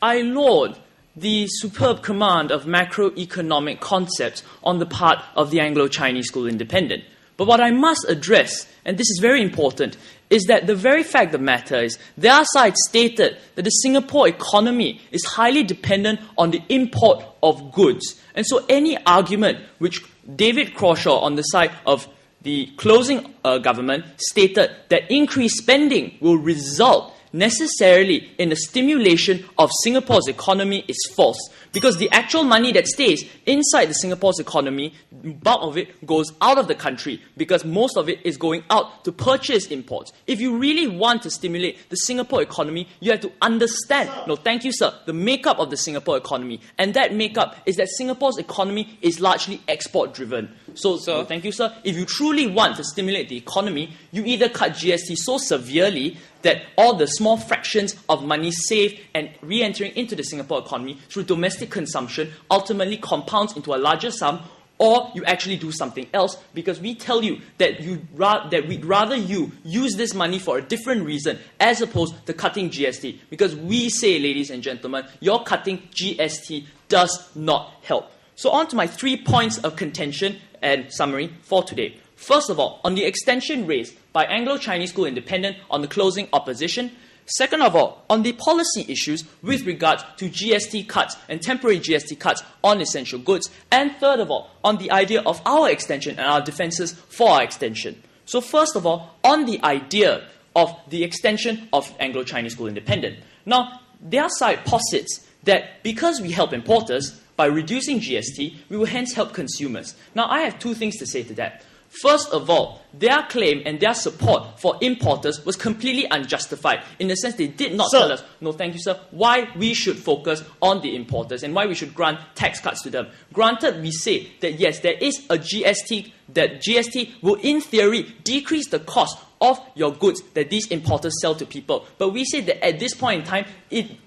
I laud the superb command of macroeconomic concepts on the part of the Anglo-Chinese School Independent. But what I must address, and this is very important, is that the very fact of the matter is their side stated that the Singapore economy is highly dependent on the import of goods. And so any argument which David Crawshaw on the side of the closing government stated that increased spending will result necessarily in the stimulation of Singapore's economy is false. Because the actual money that stays inside the Singapore's economy, bulk of it goes out of the country because most of it is going out to purchase imports. If you really want to stimulate the Singapore economy, you have to understand, no, thank you, sir, the makeup of the Singapore economy. And that makeup is that Singapore's economy is largely export-driven. So, no, thank you, sir, if you truly want to stimulate the economy, you either cut GST so severely that all the small fractions of money saved and re-entering into the Singapore economy through domestic consumption ultimately compounds into a larger sum, or you actually do something else, because we tell you that we'd rather you use this money for a different reason as opposed to cutting GST. Because we say, ladies and gentlemen, your cutting GST does not help. So on to my 3 points of contention and summary for today. First of all, on the extension raised by Anglo-Chinese School Independent on the closing opposition. Second of all, on the policy issues with regard to GST cuts and temporary GST cuts on essential goods. And third of all, on the idea of our extension and our defenses for our extension. So first of all, on the idea of the extension of Anglo-Chinese School Independent. Now, their side posits that because we help importers, by reducing GST, we will hence help consumers. Now, I have two things to say to that. First of all, their claim and their support for importers was completely unjustified in the sense they did not tell us, no thank you sir, why we should focus on the importers and why we should grant tax cuts to them. Granted, we say that yes, there is a GST, that GST will in theory decrease the cost of your goods that these importers sell to people. But we say that at this point in time,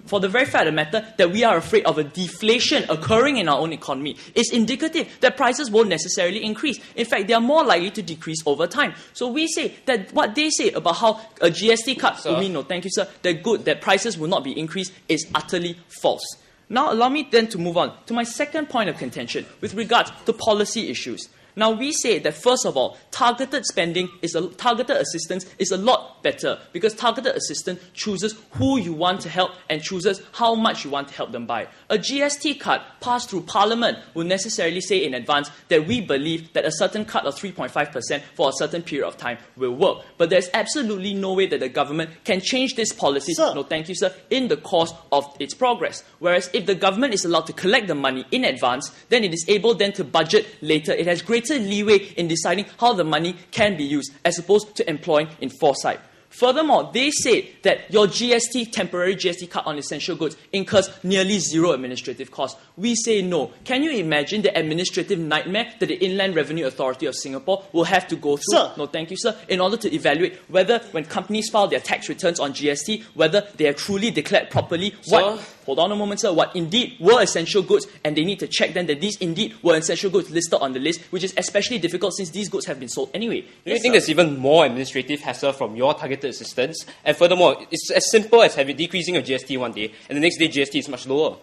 for the very fact of the matter that we are afraid of a deflation occurring in our own economy, is indicative that prices won't necessarily increase. In fact, they are more likely to decrease over time. So we say that what they say about how a GST cut will mean, no thank you sir, that prices will not be increased is utterly false. Now allow me then to move on to my second point of contention with regard to policy issues. Now, we say that, first of all, targeted assistance is a lot better because targeted assistance chooses who you want to help and chooses how much you want to help them by. A GST cut passed through Parliament will necessarily say in advance that we believe that a certain cut of 3.5% for a certain period of time will work. But there's absolutely no way that the government can change this policy, no thank you sir, in the course of its progress. Whereas if the government is allowed to collect the money in advance, then it is able then to budget later. It has greater leeway in deciding how the money can be used as opposed to employing in foresight. Furthermore, they say that your temporary GST cut on essential goods incurs nearly zero administrative costs. We say no. Can you imagine the administrative nightmare that the Inland Revenue Authority of Singapore will have to go through? No, thank you, sir. In order to evaluate whether when companies file their tax returns on GST, whether they have truly declared properly hold on a moment, sir, what indeed were essential goods, and they need to check then that these indeed were essential goods listed on the list, which is especially difficult since these goods have been sold anyway. Do you think there's even more administrative hassle from your targeted assistance? And furthermore, it's as simple as having decreasing your GST one day, and the next day GST is much lower.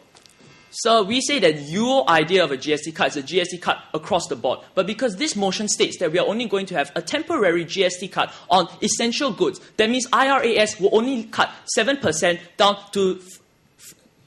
So we say that your idea of a GST cut is a GST cut across the board. But because this motion states that we are only going to have a temporary GST cut on essential goods, that means IRAS will only cut 7% down to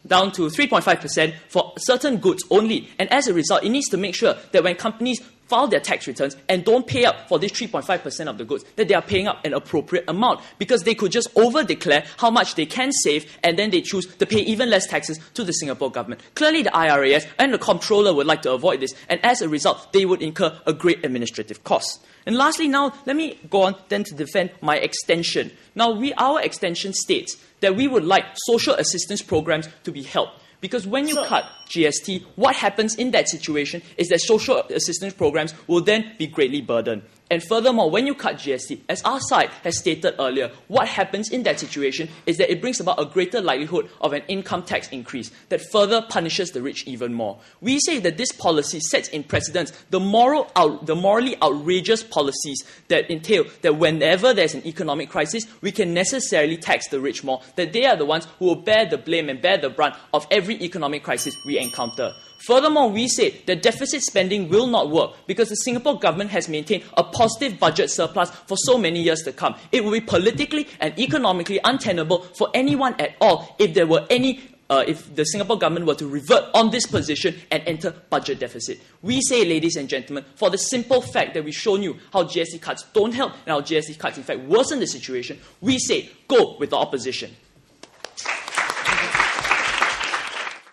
3.5% for certain goods only. And as a result, it needs to make sure that when companies file their tax returns and don't pay up for this 3.5% of the goods, that they are paying up an appropriate amount, because they could just over-declare how much they can save and then they choose to pay even less taxes to the Singapore government. Clearly, the IRAS and the comptroller would like to avoid this, and as a result, they would incur a great administrative cost. And lastly, now, let me go on then to defend my extension. Now, our extension states that we would like social assistance programs to be helped. Because when you cut GST, what happens in that situation is that social assistance programs will then be greatly burdened. And furthermore, when you cut GST, as our side has stated earlier, what happens in that situation is that it brings about a greater likelihood of an income tax increase that further punishes the rich even more. We say that this policy sets in precedence the morally outrageous policies that entail that whenever there's an economic crisis, we can necessarily tax the rich more, that they are the ones who will bear the blame and bear the brunt of every economic crisis we encounter. Furthermore, we say that deficit spending will not work because the Singapore government has maintained a positive budget surplus for so many years to come. It will be politically and economically untenable for anyone at all if there were if the Singapore government were to revert on this position and enter budget deficit. We say, ladies and gentlemen, for the simple fact that we've shown you how GST cuts don't help and how GST cuts in fact worsen the situation, we say go with the opposition.